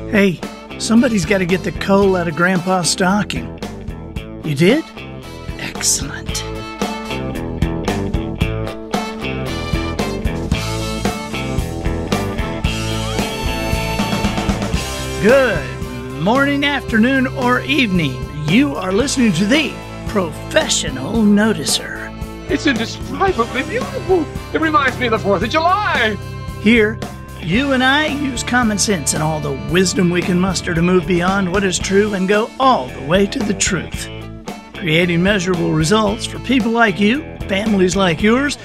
Hey, somebody's got to get the coal out of Grandpa's stocking. You did? Excellent. Good morning, afternoon, or evening. You are listening to the Professional Noticer. It's indescribably beautiful. It reminds me of the 4th of July. Here, you and I use common sense and all the wisdom we can muster to move beyond what is true and go all the way to the truth. Creating measurable results for people like you, families like yours.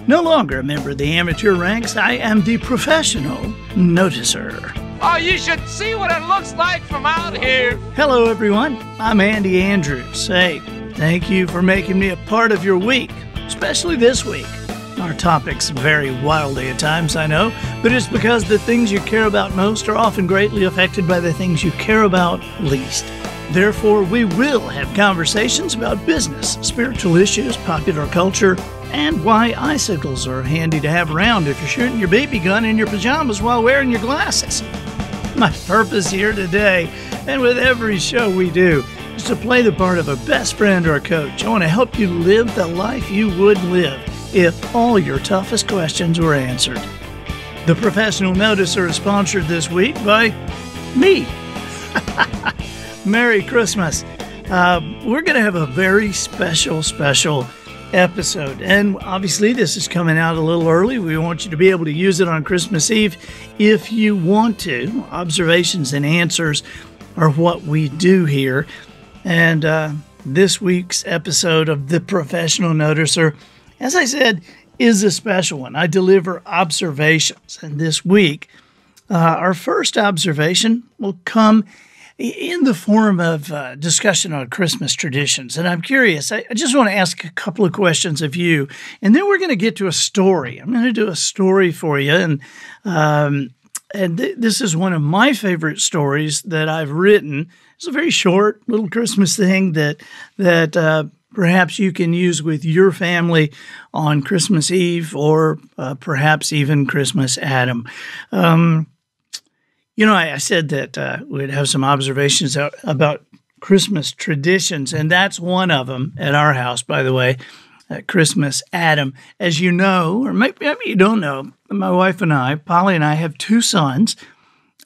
No longer a member of the amateur ranks, I am the Professional Noticer. Oh, you should see what it looks like from out here. Hello, everyone. I'm Andy Andrews. Hey, thank you for making me a part of your week, especially this week. Our topics vary wildly at times, I know, but it's because the things you care about most are often greatly affected by the things you care about least. Therefore, we will have conversations about business, spiritual issues, popular culture, and why icicles are handy to have around if you're shooting your BB gun in your pajamas while wearing your glasses. My purpose here today, and with every show we do, is to play the part of a best friend or a coach. I want to help you live the life you would live if all your toughest questions were answered. The Professional Noticer is sponsored this week by me. Merry Christmas. We're going to have a very special episode. And obviously, this is coming out a little early. We want you to be able to use it on Christmas Eve if you want to. Observations and answers are what we do here. And this week's episode of The Professional Noticer, as I said, is a special one. I deliver observations. And this week, our first observation will come in the form of discussion on Christmas traditions. And I'm curious, I just want to ask a couple of questions of you, and then we're going to get to a story. I'm going to do a story for you, and this is one of my favorite stories that I've written. It's a very short little Christmas thing that perhaps you can use with your family on Christmas Eve or perhaps even Christmas Adam. I said that we'd have some observations about Christmas traditions, and that's one of them at our house, by the way, Christmas Adam. As you know, or maybe you don't know, my wife and I, Polly and I, have two sons,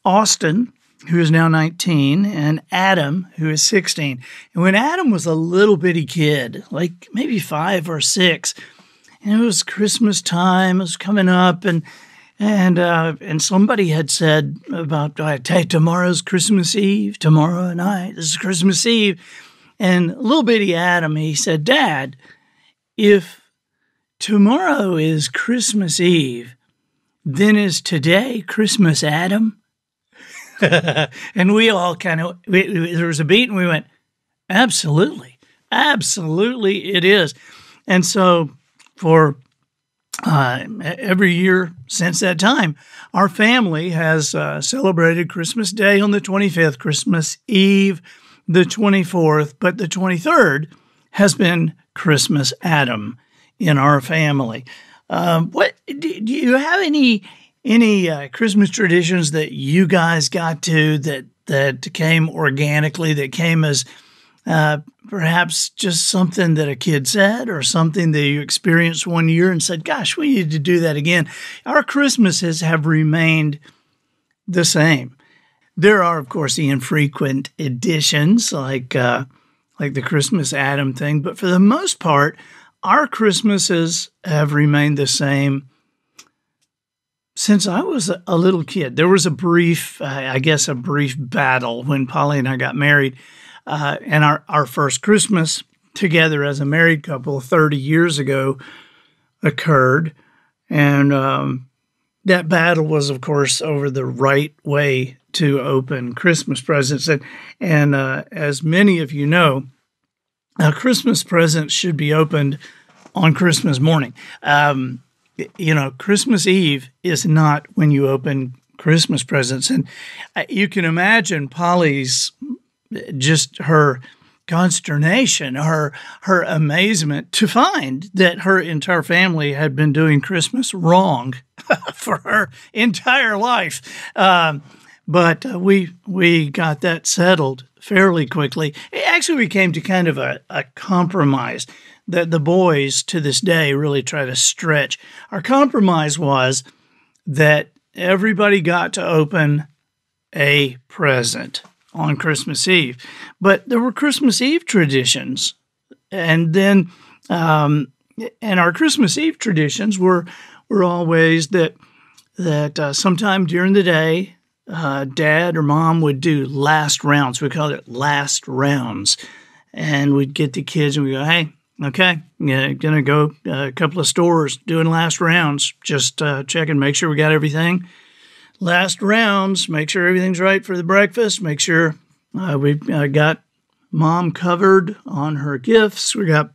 Austin, who is now 19, and Adam, who is 16. And when Adam was a little bitty kid, like maybe 5 or 6, and it was Christmas time, it was coming up, and somebody had said about, hey, tomorrow's Christmas Eve, tomorrow night, this is Christmas Eve. And little bitty Adam, he said, Dad, if tomorrow is Christmas Eve, then is today Christmas Adam? And we all there was a beat and we went, absolutely it is. And so for every year since that time, our family has celebrated Christmas Day on the 25th, Christmas Eve the 24th, but the 23rd has been Christmas Adam in our family. What do you have any Christmas traditions that you guys got to that came organically, that came as perhaps just something that a kid said or something that you experienced one year and said, gosh, we need to do that again? Our Christmases have remained the same. There are, of course, the infrequent additions like the Christmas Adam thing, but for the most part, our Christmases have remained the same since I was a little kid. There was a brief battle when Polly and I got married. And our first Christmas together as a married couple 30 years ago occurred. And that battle was, of course, over the right way to open Christmas presents. And as many of you know, Christmas presents should be opened on Christmas morning. Christmas Eve is not when you open Christmas presents. And you can imagine Polly's, just her consternation, her amazement to find that her entire family had been doing Christmas wrong for her entire life. But we got that settled fairly quickly. Actually, we came to kind of a compromise that the boys to this day really try to stretch. Our compromise was that everybody got to open a present on Christmas Eve. But there were Christmas Eve traditions. And then, and our Christmas Eve traditions were always that sometime during the day, Dad or Mom would do last rounds. We called it last rounds. And we'd get the kids and we'd go, hey, okay, going to go a couple of stores doing last rounds. Just check and make sure we got everything. Last rounds, make sure everything's right for the breakfast. Make sure we've got Mom covered on her gifts. We got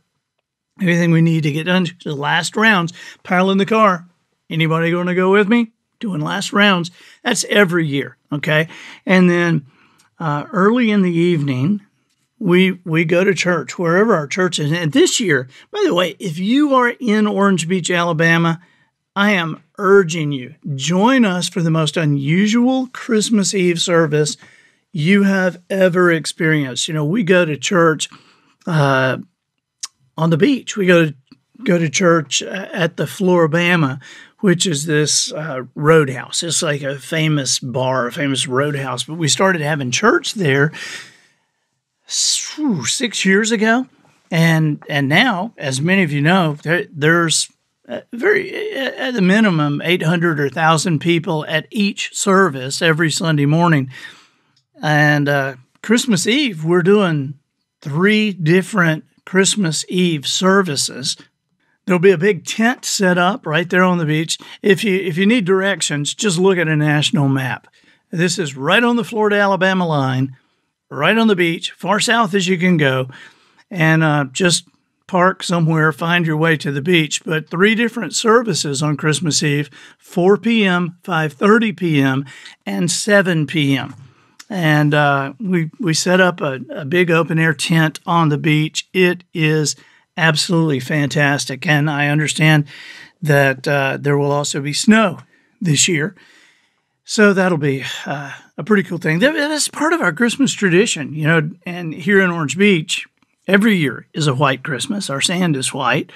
everything we need to get done. The last rounds, pile in the car. Anybody going to go with me? Doing last rounds. That's every year, okay? And then early in the evening, we go to church, wherever our church is. And this year, by the way, if you are in Orange Beach, Alabama, I am urging you, join us for the most unusual Christmas Eve service you have ever experienced. You know, we go to church on the beach. We go to church at the Floribama, which is this roadhouse. It's like a famous bar, a famous roadhouse. But we started having church there 6 years ago. And now, as many of you know, there's at the minimum 800 or 1,000 people at each service every Sunday morning. And Christmas Eve, we're doing 3 different Christmas Eve services. There'll be a big tent set up right there on the beach. If you need directions, just look at a national map. This is right on the Florida-Alabama line, right on the beach, far south as you can go, and just park somewhere, find your way to the beach. But 3 different services on Christmas Eve, 4 p.m., 5:30 p.m., and 7 p.m. And we set up a big open-air tent on the beach. It is absolutely fantastic. And I understand that there will also be snow this year. So that'll be a pretty cool thing. That's part of our Christmas tradition, you know, and here in Orange Beach, every year is a white Christmas. Our sand is white.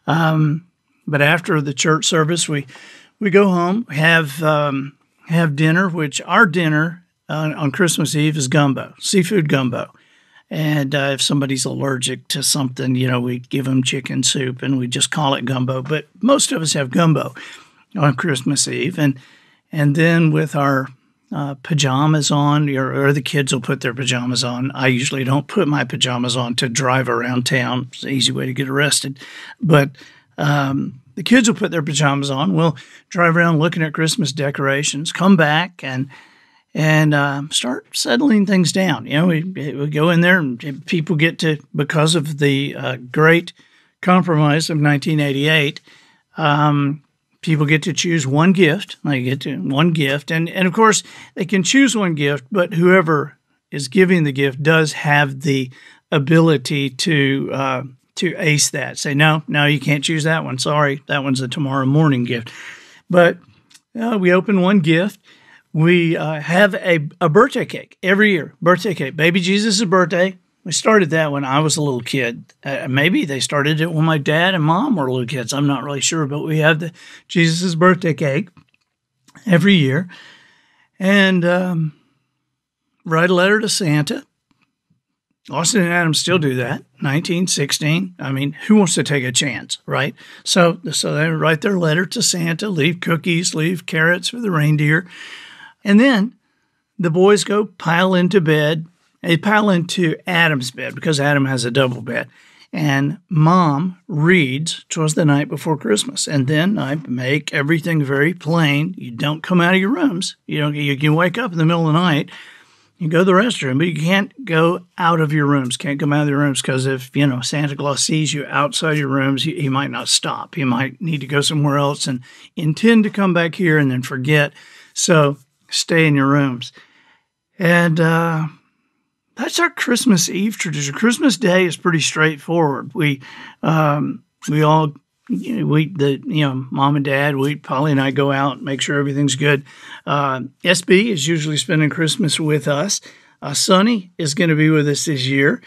But after the church service, we go home, have dinner, which our dinner on Christmas Eve is gumbo, seafood gumbo. And if somebody's allergic to something, you know, we give them chicken soup and we just call it gumbo. But most of us have gumbo on Christmas Eve. And then with our pajamas on, or the kids will put their pajamas on. I usually don't put my pajamas on to drive around town. It's an easy way to get arrested. But the kids will put their pajamas on. We'll drive around looking at Christmas decorations, come back and start settling things down. You know, we go in there and people get to, because of the great compromise of 1988, people get to choose one gift. They get to one gift. And of course, they can choose one gift, but whoever is giving the gift does have the ability to ace that. Say, no, you can't choose that one. Sorry, that one's a tomorrow morning gift. But we open one gift. We have a birthday cake every year, birthday cake. Baby Jesus' birthday. We started that when I was a little kid. Maybe they started it when my dad and mom were little kids. I'm not really sure, but we have the Jesus' birthday cake every year. And write a letter to Santa. Austin and Adam still do that, 1916. I mean, who wants to take a chance, right? So they write their letter to Santa, leave cookies, leave carrots for the reindeer. And then the boys go pile into bed. They pile into Adam's bed because Adam has a double bed. And Mom reads, 'Twas the Night Before Christmas. And then I make everything very plain. You don't come out of your rooms. You can wake up in the middle of the night. You go to the restroom, but you can't go out of your rooms. Can't come out of your rooms because if, Santa Claus sees you outside your rooms, he might not stop. He might need to go somewhere else and intend to come back here and then forget. So stay in your rooms. And that's our Christmas Eve tradition. Christmas Day is pretty straightforward. We all Mom and Dad, Polly and I go out and make sure everything's good. SB is usually spending Christmas with us. Sonny is going to be with us this year.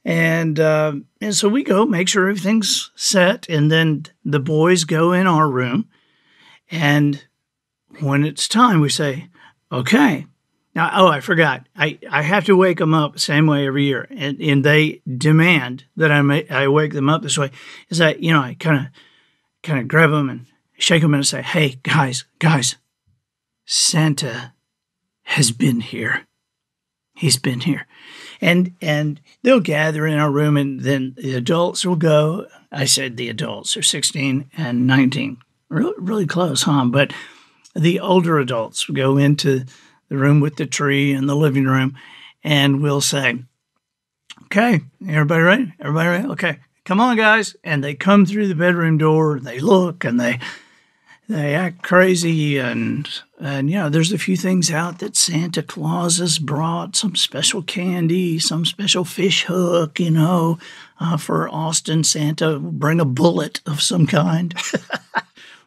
And so we go make sure everything's set. And then the boys go in our room. And when it's time, we say, okay. Now, I forgot. I have to wake them up the same way every year. And they demand that I wake them up this way. Is that, I kind of grab them and shake them and say, hey, guys, Santa has been here. He's been here. And they'll gather in our room, and then the adults will go. I said the adults are 16 and 19. Really, really close, huh? But the older adults will go into the room with the tree in the living room, and we'll say, okay, everybody ready? Everybody ready? Okay, come on, guys. And they come through the bedroom door, they look, and they act crazy, and there's a few things out that Santa Claus has brought, some special candy, some special fish hook, for Austin. Santa will bring a bullet of some kind.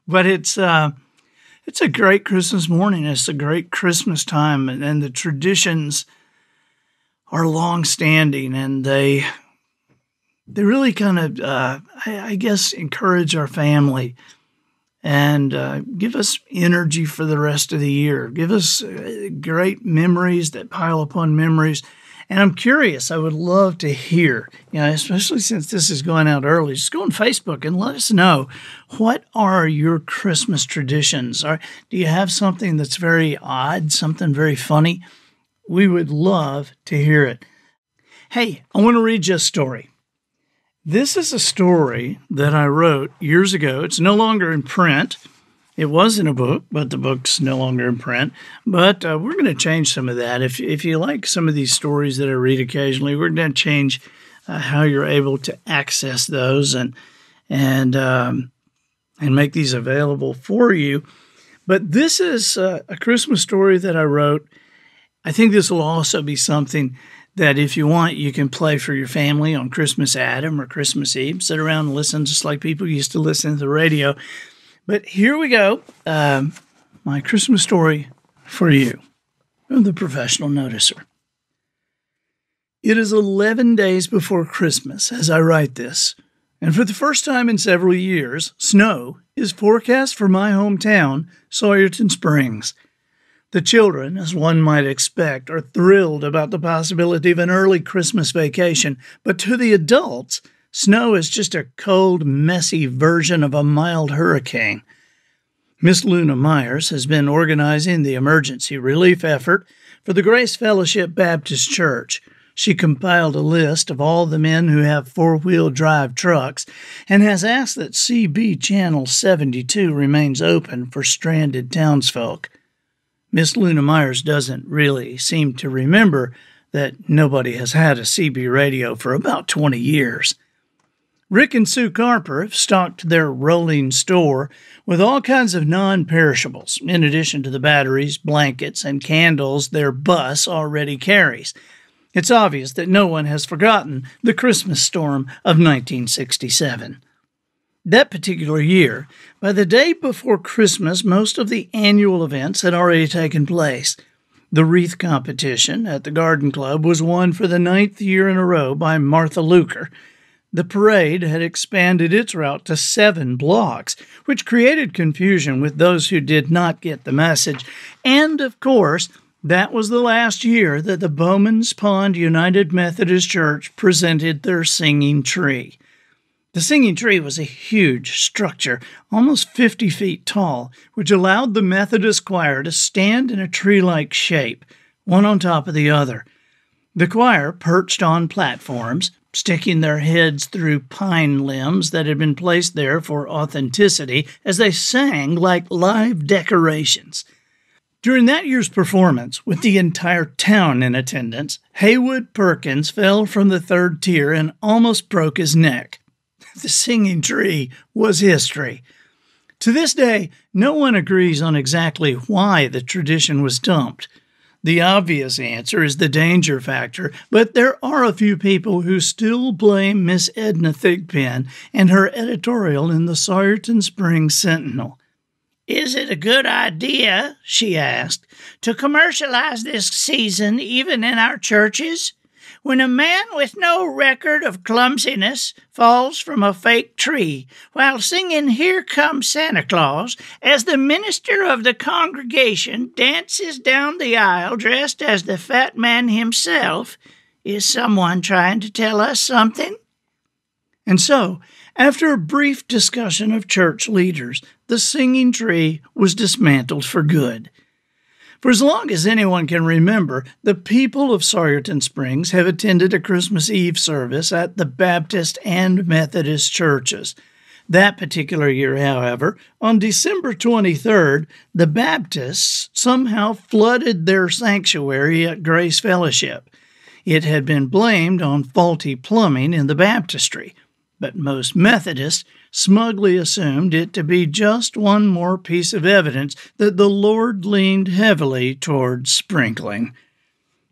But it's a great Christmas morning. It's a great Christmas time, and the traditions are long-standing, and they really kind of, I guess, encourage our family and give us energy for the rest of the year. Give us great memories that pile upon memories. And I'm curious, I would love to hear, especially since this is going out early, just go on Facebook and let us know, what are your Christmas traditions? Do you have something that's very odd, something very funny? We would love to hear it. Hey, I want to read you a story. This is a story that I wrote years ago. It's no longer in print. It was in a book, but the book's no longer in print. But we're going to change some of that. If you like some of these stories that I read occasionally, we're going to change how you're able to access those and make these available for you. But this is a Christmas story that I wrote. I think this will also be something that if you want, you can play for your family on Christmas Adam or Christmas Eve. Sit around and listen just like people used to listen to the radio. But here we go, my Christmas story for you, from the Professional Noticer. It is 11 days before Christmas as I write this, and for the first time in several years, snow is forecast for my hometown, Sawyerton Springs. The children, as one might expect, are thrilled about the possibility of an early Christmas vacation, but to the adults, snow is just a cold, messy version of a mild hurricane. Miss Luna Myers has been organizing the emergency relief effort for the Grace Fellowship Baptist Church. She compiled a list of all the men who have four-wheel drive trucks and has asked that CB Channel 72 remains open for stranded townsfolk. Miss Luna Myers doesn't really seem to remember that nobody has had a CB radio for about 20 years. Rick and Sue Carper have stocked their rolling store with all kinds of non-perishables, in addition to the batteries, blankets, and candles their bus already carries. It's obvious that no one has forgotten the Christmas storm of 1967. That particular year, by the day before Christmas, most of the annual events had already taken place. The wreath competition at the Garden Club was won for the 9th year in a row by Martha Luker. The parade had expanded its route to 7 blocks, which created confusion with those who did not get the message. And, of course, that was the last year that the Bowman's Pond United Methodist Church presented their singing tree. The singing tree was a huge structure, almost 50 feet tall, which allowed the Methodist choir to stand in a tree-like shape, one on top of the other. The choir perched on platforms, sticking their heads through pine limbs that had been placed there for authenticity as they sang like live decorations. During that year's performance, with the entire town in attendance, Haywood Perkins fell from the 3rd tier and almost broke his neck. The singing tree was history. To this day, no one agrees on exactly why the tradition was dumped. The obvious answer is the danger factor, but there are a few people who still blame Miss Edna Thigpen and her editorial in the Sawyerton Springs Sentinel. "Is it a good idea," she asked, "to commercialize this season even in our churches? When a man with no record of clumsiness falls from a fake tree while singing 'Here Comes Santa Claus' as the minister of the congregation dances down the aisle dressed as the fat man himself, is someone trying to tell us something?" And so, after a brief discussion of church leaders, the singing tree was dismantled for good. For as long as anyone can remember, the people of Sawyerton Springs have attended a Christmas Eve service at the Baptist and Methodist churches. That particular year, however, on December 23rd, the Baptists somehow flooded their sanctuary at Grace Fellowship. It had been blamed on faulty plumbing in the baptistry, but most Methodists smugly assumed it to be just one more piece of evidence that the Lord leaned heavily toward sprinkling.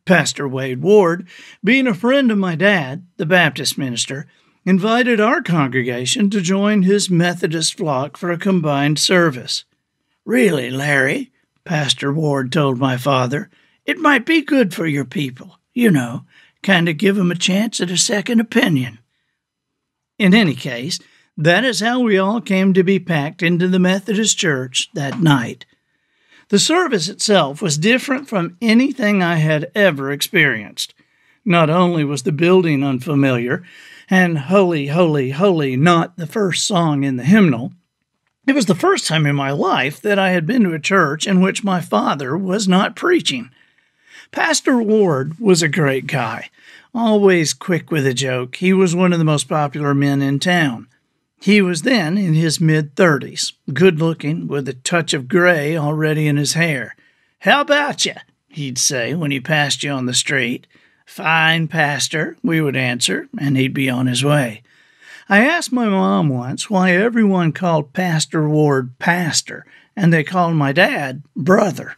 Pastor Wade Ward, being a friend of my dad, the Baptist minister, invited our congregation to join his Methodist flock for a combined service. "Really, Larry," Pastor Ward told my father, "it might be good for your people, kind of give them a chance at a second opinion." In any case, that is how we all came to be packed into the Methodist church that night. The service itself was different from anything I had ever experienced. Not only was the building unfamiliar, and "Holy, Holy, Holy" not the first song in the hymnal, it was the first time in my life that I had been to a church in which my father was not preaching. Pastor Ward was a great guy, always quick with a joke. He was one of the most popular men in town. He was then in his mid-30s, good-looking, with a touch of gray already in his hair. "How about you?" he'd say when he passed you on the street. "Fine, Pastor," we would answer, and he'd be on his way. I asked my mom once why everyone called Pastor Ward Pastor, and they called my dad Brother.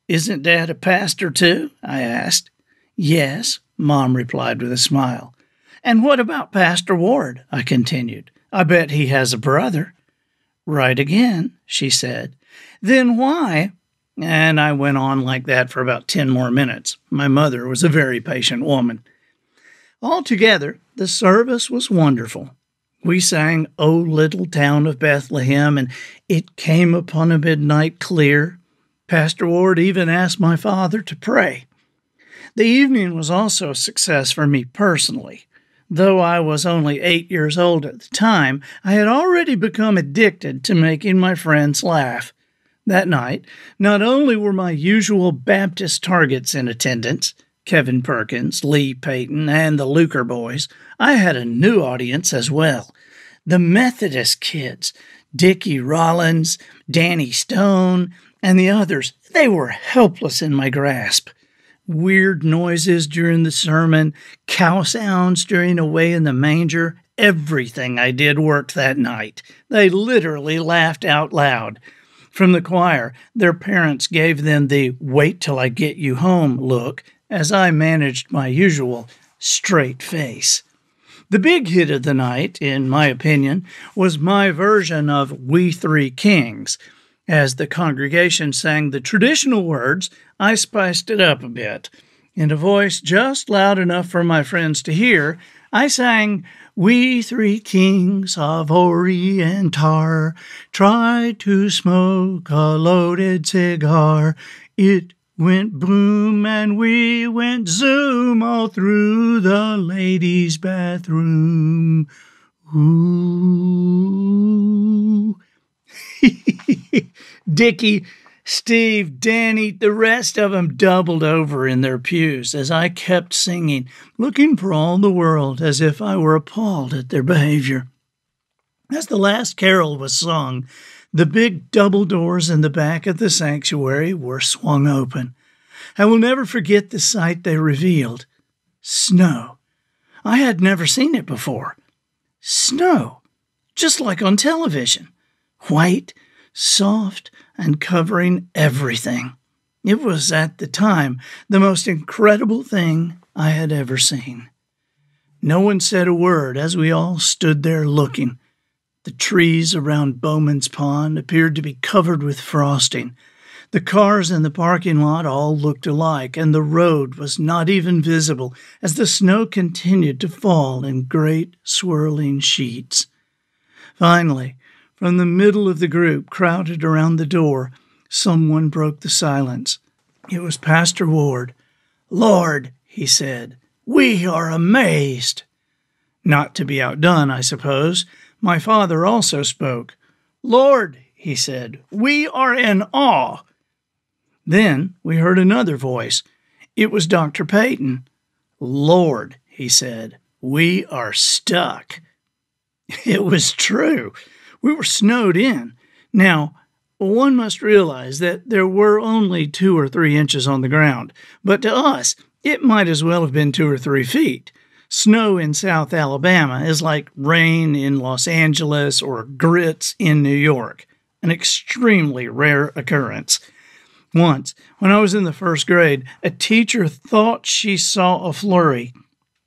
"Isn't Dad a pastor too?" I asked. "Yes," Mom replied with a smile. "And what about Pastor Ward?" I continued. "I bet he has a brother." "Right again," she said. "Then why?" And I went on like that for about 10 more minutes. My mother was a very patient woman. Altogether, the service was wonderful. We sang "O Little Town of Bethlehem," and "It Came Upon a Midnight Clear." Pastor Ward even asked my father to pray. The evening was also a success for me personally. Though I was only 8 years old at the time, I had already become addicted to making my friends laugh. That night, not only were my usual Baptist targets in attendance, Kevin Perkins, Lee Payton, and the Luker boys, I had a new audience as well. The Methodist kids, Dickie Rollins, Danny Stone, and the others, they were helpless in my grasp. Weird noises during the sermon, cow sounds during Away in the Manger, everything I did worked that night. They literally laughed out loud. From the choir, their parents gave them the "wait till I get you home" look as I managed my usual straight face. The big hit of the night, in my opinion, was my version of "We Three Kings." As the congregation sang the traditional words, I spiced it up a bit. In a voice just loud enough for my friends to hear, I sang, "We three kings of Orient are, tried to smoke a loaded cigar. It went boom and we went zoom all through the ladies' bathroom. Ooh." Dickie, Steve, Danny, the rest of them doubled over in their pews as I kept singing, looking for all the world as if I were appalled at their behavior. As the last carol was sung, the big double doors in the back of the sanctuary were swung open. I will never forget the sight they revealed. Snow. I had never seen it before. Snow, just like on television. White, soft, and covering everything. It was, at the time, the most incredible thing I had ever seen. No one said a word as we all stood there looking. The trees around Bowman's Pond appeared to be covered with frosting. The cars in the parking lot all looked alike, and the road was not even visible as the snow continued to fall in great swirling sheets. Finally, from the middle of the group crowded around the door, someone broke the silence. It was Pastor Ward. "Lord," he said, "we are amazed." Not to be outdone, I suppose, my father also spoke. "Lord," he said, "we are in awe." Then we heard another voice. It was Dr. Peyton. "Lord," he said, "we are stuck." It was true. We were snowed in. Now, one must realize that there were only 2 or 3 inches on the ground, but to us, it might as well have been 2 or 3 feet. Snow in South Alabama is like rain in Los Angeles or grits in New York, an extremely rare occurrence. Once, when I was in the 1st grade, a teacher thought she saw a flurry.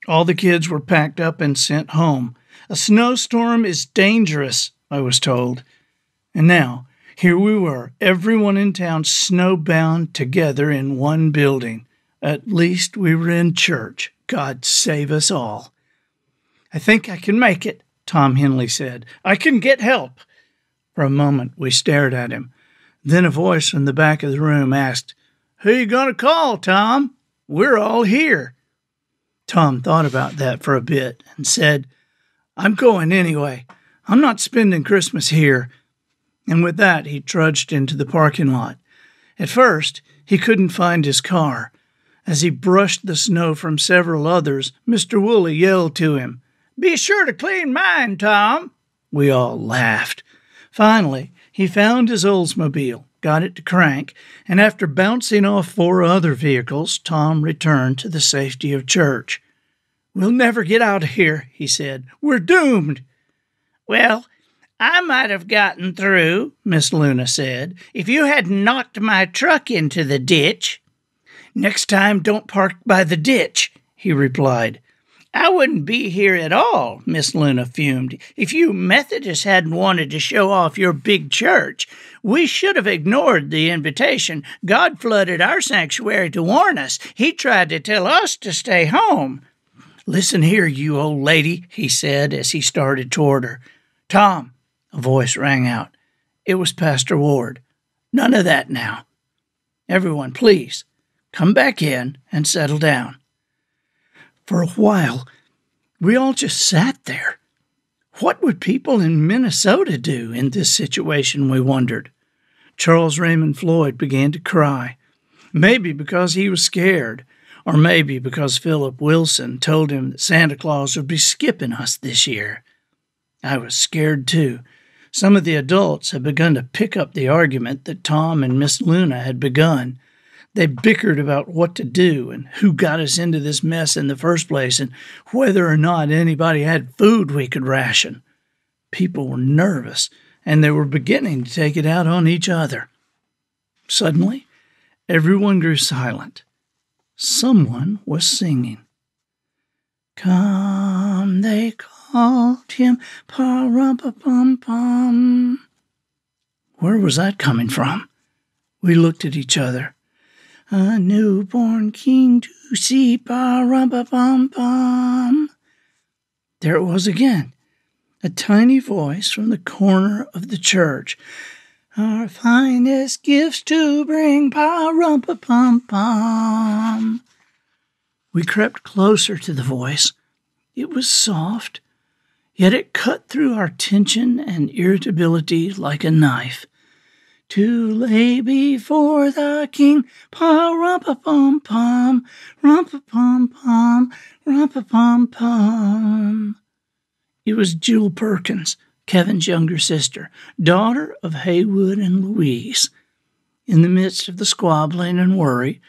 All the kids were packed up and sent home. A snowstorm is dangerous, I was told. And now, here we were, everyone in town snowbound together in one building. At least we were in church. God save us all. "I think I can make it," Tom Henley said. "I can get help." For a moment we stared at him. Then a voice from the back of the room asked, "Who you going to call, Tom? We're all here." Tom thought about that for a bit and said, "I'm going anyway. I'm not spending Christmas here." And with that, he trudged into the parking lot. At first, he couldn't find his car. As he brushed the snow from several others, Mr. Woolley yelled to him, "Be sure to clean mine, Tom." We all laughed. Finally, he found his Oldsmobile, got it to crank, and after bouncing off 4 other vehicles, Tom returned to the safety of church. "We'll never get out of here," he said. "We're doomed." "Well, I might have gotten through," Miss Luna said, "if you hadn't knocked my truck into the ditch." "Next time, don't park by the ditch," he replied. "I wouldn't be here at all," Miss Luna fumed, "if you Methodists hadn't wanted to show off your big church. We should have ignored the invitation. God flooded our sanctuary to warn us. He tried to tell us to stay home." "Listen here, you old lady," he said as he started toward her. "Tom," a voice rang out. It was Pastor Ward. "None of that now. Everyone, please, come back in and settle down." For a while, we all just sat there. What would people in Minnesota do in this situation, we wondered. Charles Raymond Floyd began to cry, maybe because he was scared, or maybe because Philip Wilson told him that Santa Claus would be skipping us this year. I was scared too. Some of the adults had begun to pick up the argument that Tom and Miss Luna had begun. They bickered about what to do and who got us into this mess in the first place and whether or not anybody had food we could ration. People were nervous, and they were beginning to take it out on each other. Suddenly, everyone grew silent. Someone was singing. "Come," they called him, pa-rum-pa-pum-pum. Where was that coming from? We looked at each other. "A newborn king to see, pa-rum-pa-pum-pum." There it was again, a tiny voice from the corner of the church. "Our finest gifts to bring, pa-rum-pa-pum-pum." We crept closer to the voice. It was soft, yet it cut through our tension and irritability like a knife. "To lay before the king, pa-rum-pa-pum-pum, rum-pa-pum-pum, rum-pa-pum-pum." It was Jewel Perkins, Kevin's younger sister, daughter of Haywood and Louise. In the midst of the squabbling and worry,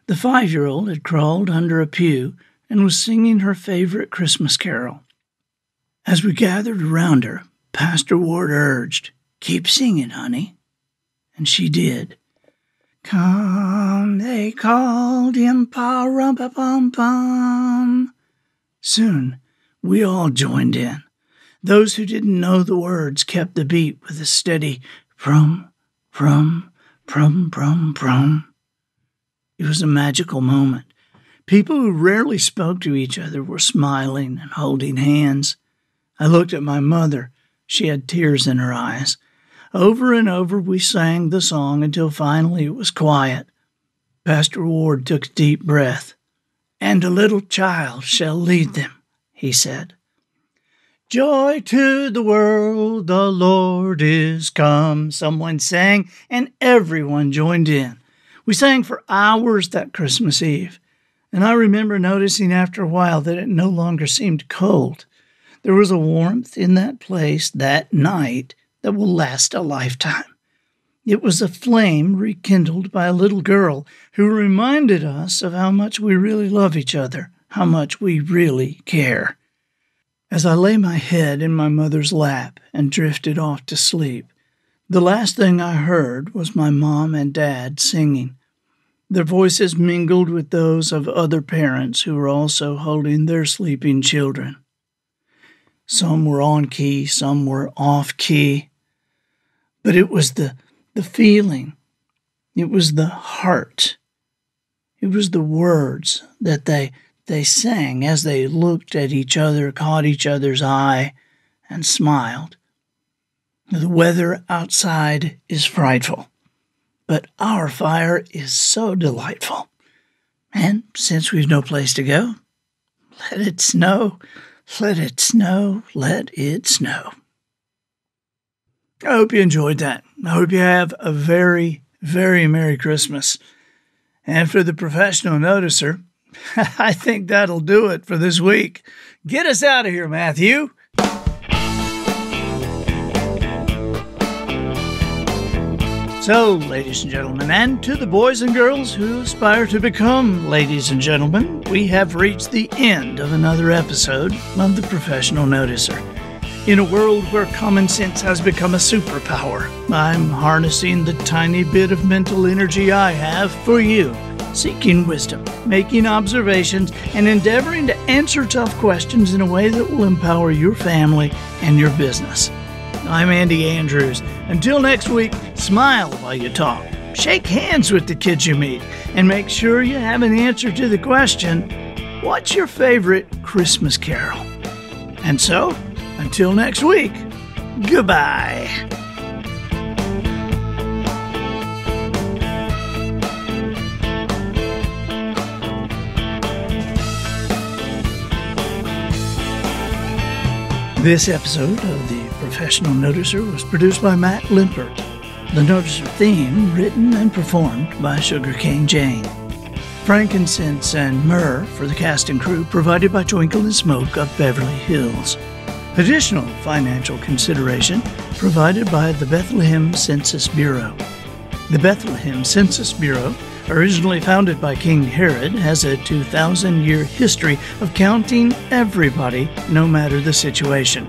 the 5-year-old had crawled under a pew and was singing her favorite Christmas carol. As we gathered around her, Pastor Ward urged, "Keep singing, honey." And she did. "Come They called him pa-rum-pa-pum-pum. Soon, we all joined in. Those who didn't know the words kept the beat with a steady prum, prum, prum, prum, prum. It was a magical moment. People who rarely spoke to each other were smiling and holding hands. I looked at my mother. She had tears in her eyes. Over and over we sang the song until finally it was quiet. Pastor Ward took a deep breath. "And a little child shall lead them," he said. "Joy to the world, the Lord is come," someone sang, and everyone joined in. We sang for hours that Christmas Eve, and I remember noticing after a while that it no longer seemed cold. There was a warmth in that place that night that will last a lifetime. It was a flame rekindled by a little girl who reminded us of how much we really love each other, how much we really care. As I lay my head in my mother's lap and drifted off to sleep, the last thing I heard was my mom and dad singing. Their voices mingled with those of other parents who were also holding their sleeping children. Some were on key, some were off key. But it was the feeling. It was the heart. It was the words that they sang as they looked at each other, caught each other's eye, and smiled. The weather outside is frightful, but our fire is so delightful. And since we've no place to go, let it snow, let it snow, let it snow. I hope you enjoyed that. I hope you have a very, very Merry Christmas. And for the professional noticer, I think that'll do it for this week. Get us out of here, Matthew. So, ladies and gentlemen, and to the boys and girls who aspire to become ladies and gentlemen, we have reached the end of another episode of The Professional Noticer. In a world where common sense has become a superpower, I'm harnessing the tiny bit of mental energy I have for you, seeking wisdom, making observations, and endeavoring to answer tough questions in a way that will empower your family and your business. I'm Andy Andrews. Until next week, smile while you talk, shake hands with the kids you meet, and make sure you have an answer to the question, what's your favorite Christmas carol? And so, until next week, goodbye. This episode of The Professional Noticer was produced by Matt Limpert. The Noticer theme written and performed by Sugarcane Jane. Frankincense and myrrh for the cast and crew provided by Twinkle and Smoke of Beverly Hills. Additional financial consideration provided by the Bethlehem Census Bureau. The Bethlehem Census Bureau, originally founded by King Herod, has a 2,000-year history of counting everybody, no matter the situation.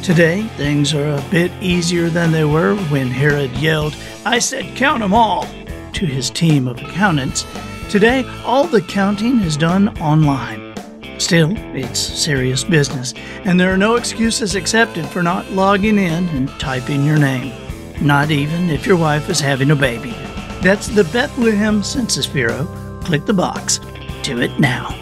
Today, things are a bit easier than they were when Herod yelled, "I said count 'em all," to his team of accountants. Today, all the counting is done online. Still, it's serious business, and there are no excuses accepted for not logging in and typing your name, not even if your wife is having a baby. That's the Bethlehem Census Bureau. Click the box. Do it now.